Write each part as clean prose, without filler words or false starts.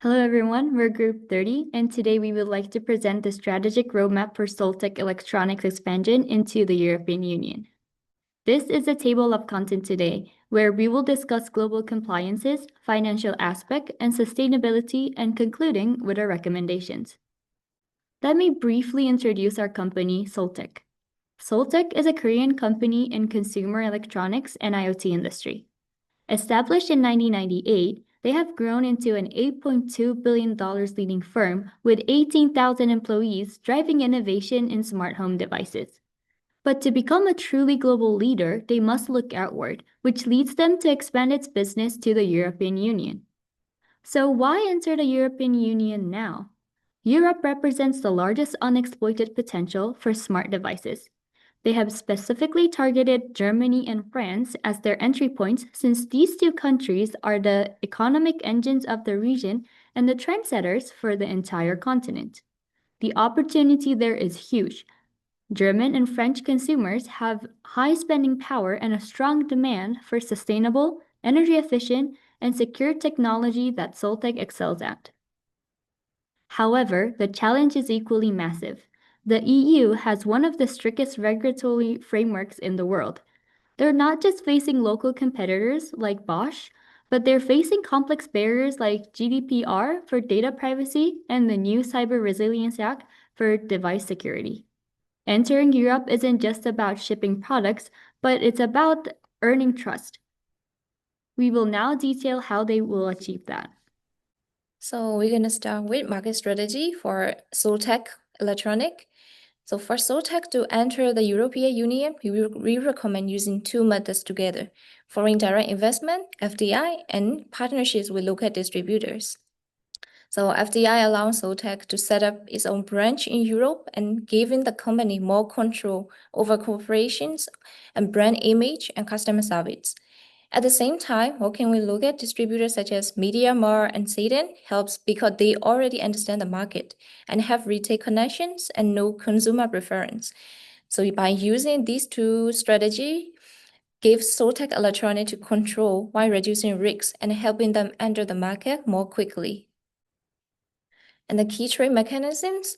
Hello everyone, we're Group 30, and today we would like to present the strategic roadmap for SeoulTech electronics expansion into the European Union. This is a table of content today, where we will discuss global compliances, financial aspect, and sustainability, and concluding with our recommendations. Let me briefly introduce our company, SeoulTech. SeoulTech is a Korean company in consumer electronics and IoT industry. Established in 1998, they have grown into an $8.2 billion leading firm with 18,000 employees driving innovation in smart home devices. But to become a truly global leader, they must look outward, which leads them to expand its business to the European Union. So why enter the European Union now? Europe represents the largest unexploited potential for smart devices. They have specifically targeted Germany and France as their entry points since these two countries are the economic engines of the region and the trendsetters for the entire continent. The opportunity there is huge. German and French consumers have high spending power and a strong demand for sustainable, energy efficient, and secure technology that SeoulTech excels at. However, the challenge is equally massive. The EU has one of the strictest regulatory frameworks in the world. They're not just facing local competitors like Bosch, but they're facing complex barriers like GDPR for data privacy and the new Cyber Resilience Act for device security. Entering Europe isn't just about shipping products, but it's about earning trust. We will now detail how they will achieve that. So we're going to start with market strategy for SeoulTech electronic. So for SeoulTech to enter the European Union, we recommend using two methods together: foreign direct investment, FDI, and partnerships with local distributors. So FDI allows SeoulTech to set up its own branch in Europe and giving the company more control over corporations and brand image and customer service. At the same time, working with local distributors such as MediaMarkt and Satan helps because they already understand the market and have retail connections and know consumer preference. So by using these two strategies, gives SeoulTech Electronic to control while reducing risks and helping them enter the market more quickly. And the key trade mechanisms,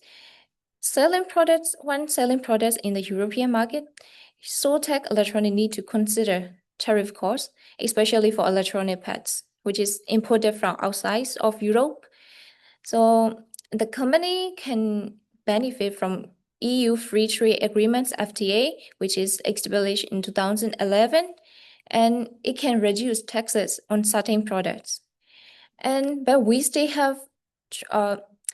when selling products in the European market, SeoulTech Electronic need to consider tariff costs, especially for electronic pads, which is imported from outside of Europe. So the company can benefit from EU Free Trade Agreements, FTA, which is established in 2011, and it can reduce taxes on certain products. But we still have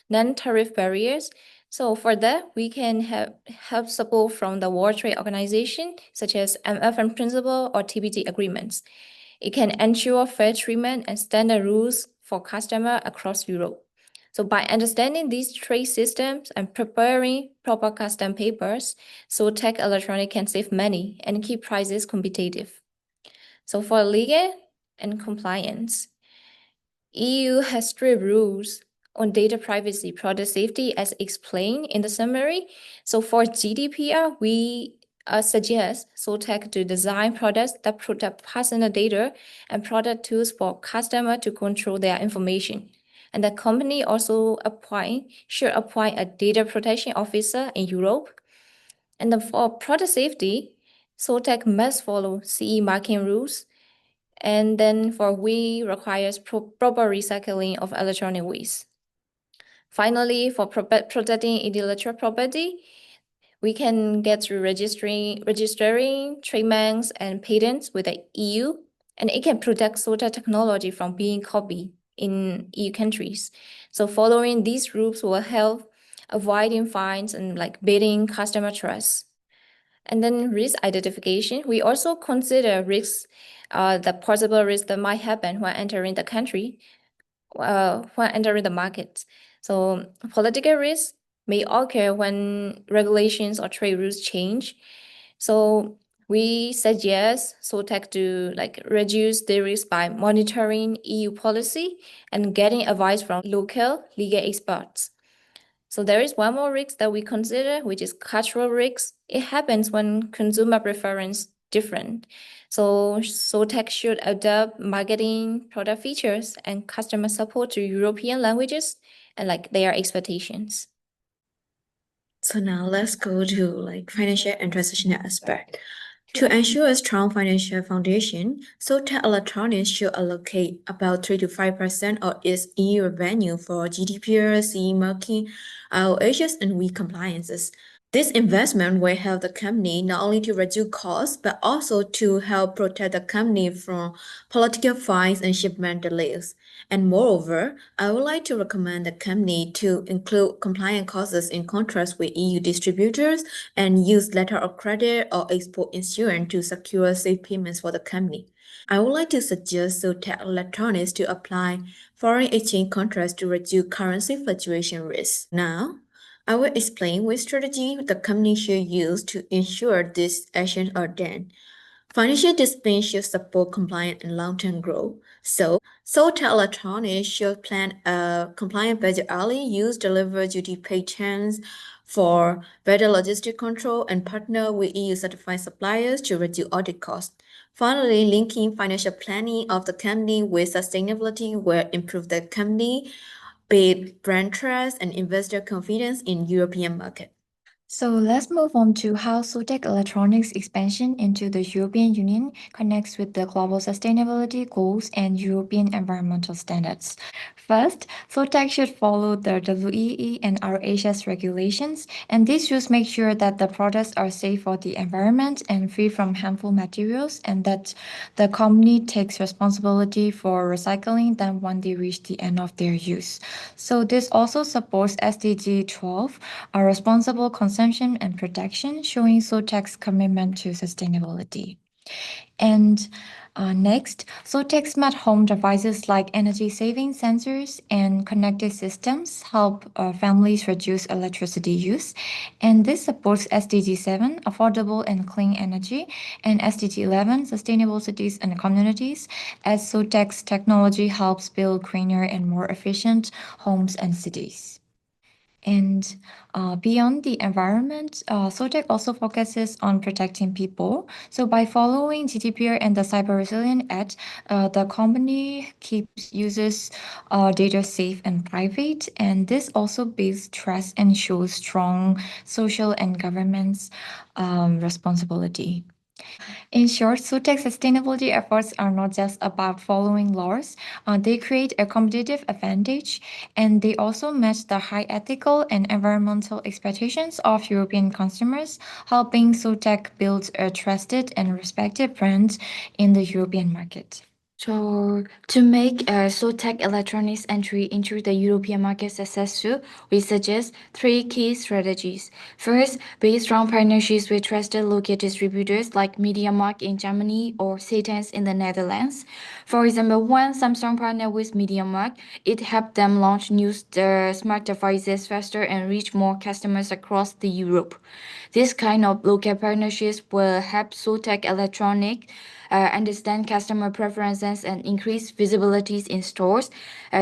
non-tariff barriers. So for that, we can have help support from the World Trade Organization, such as MFN Principle or TPT agreements. It can ensure fair treatment and standard rules for customers across Europe. So by understanding these trade systems and preparing proper custom papers, SeoulTech Electronic can save money and keep prices competitive. So for legal and compliance, EU has strict rules on data privacy, product safety, as explained in the summary. So for GDPR, we suggest SeoulTech to design products that protect personal data and product tools for customers to control their information. And the company also should appoint a data protection officer in Europe. And then for product safety, SeoulTech must follow CE marking rules. And then for we requires proper recycling of electronic waste. Finally, for protecting intellectual property, we can get through registering trademarks and patents with the EU, and it can protect SeoulTech technology from being copied in EU countries. So following these rules will help avoiding fines and building customer trust. And then risk identification, we also consider risks, the possible risk that might happen when entering the country, when entering the market. So political risk may occur when regulations or trade rules change. So we suggest SeoulTech to reduce the risk by monitoring EU policy and getting advice from local legal experts. So there is one more risk that we consider, which is cultural risks. It happens when consumer preference different. So SeoulTech should adapt marketing, product features, and customer support to European languages and like their expectations. So now let's go to financial and transactional aspect. To ensure a strong financial foundation, SeoulTech Electronics should allocate about 3 to 5% of its EU revenue for GDPR, CE marking, IOHs, and WE compliances. This investment will help the company not only to reduce costs, but also to help protect the company from political fines and shipment delays. And moreover, I would like to recommend the company to include compliance costs in contracts with EU distributors and use letter of credit or export insurance to secure safe payments for the company. I would like to suggest SeoulTech Electronics to apply foreign exchange contracts to reduce currency fluctuation risk. Now, I will explain which strategy the company should use to ensure these actions are done. Financial discipline should support compliant and long-term growth. So, SeoulTech Electronics should plan a compliant budget early, use deliver duty paid chance for better logistic control, and partner with EU certified suppliers to reduce audit costs. Finally, linking financial planning of the company with sustainability will improve the company, build brand trust, and investor confidence in European market. So let's move on to how SeoulTech Electronics expansion into the European Union connects with the global sustainability goals and European environmental standards. First, SeoulTech should follow the WEE and RHS regulations, and this should make sure that the products are safe for the environment and free from harmful materials, and that the company takes responsibility for recycling them when they reach the end of their use. So this also supports SDG 12, a responsible consumption and protection, showing SeoulTech's commitment to sustainability. And next, SeoulTech smart home devices like energy saving sensors and connected systems help families reduce electricity use. And this supports SDG 7, affordable and clean energy, and SDG 11, sustainable cities and communities, as SeoulTech's technology helps build greener and more efficient homes and cities. And beyond the environment, SeoulTech also focuses on protecting people. So by following GDPR and the Cyber Resilience Act, the company keeps users' data safe and private. And this also builds trust and shows strong social and government's responsibility. In short, SeoulTech sustainability efforts are not just about following laws, they create a competitive advantage, and they also match the high ethical and environmental expectations of European consumers, helping SeoulTech build a trusted and respected brand in the European market. So, to make SeoulTech Electronics entry into the European market successful, we suggest three key strategies. First, build strong partnerships with trusted local distributors like MediaMarkt in Germany or Satans in the Netherlands. For example, when Samsung partnered with MediaMarkt, it helped them launch new smart devices faster and reach more customers across the Europe. This kind of local partnerships will help SeoulTech Electronics understand customer preferences and increase visibilities in stores.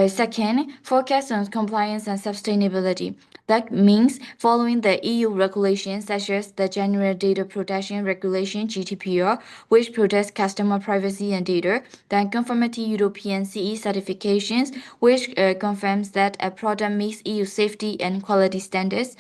Second, focus on compliance and sustainability. That means following the EU regulations such as the General Data Protection Regulation (GDPR), which protects customer privacy and data, then conformity European CE certifications, which confirms that a product meets EU safety and quality standards,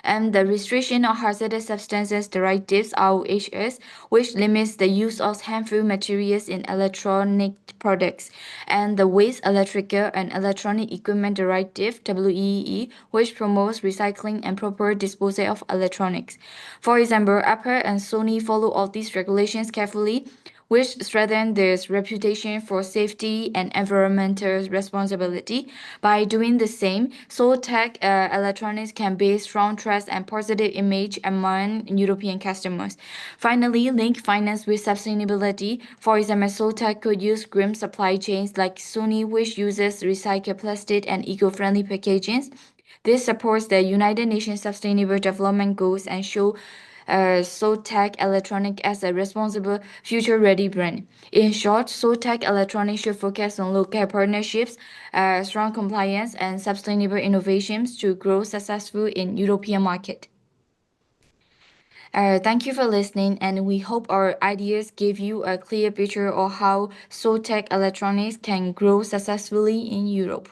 and the Restriction of Hazardous Substances Directives (RoHS), which limits the use of harmful materials in electronic products, and the Waste Electrical and Electronic Equipment Directive (WEEE), which promotes recycling and proper disposal of electronics. For example, Apple and Sony follow all these regulations carefully, which strengthen their reputation for safety and environmental responsibility. By doing the same, SeoulTech Electronics can build strong trust and positive image among European customers. Finally, link finance with sustainability. For example, SeoulTech could use green supply chains like Sony, which uses recycled plastic and eco-friendly packaging. This supports the United Nations Sustainable Development Goals and show SeoulTech Electronics as a responsible, future-ready brand. In short, SeoulTech Electronics should focus on local partnerships, strong compliance, and sustainable innovations to grow successful in European market. Thank you for listening, and we hope our ideas gave you a clear picture of how SeoulTech electronics can grow successfully in Europe.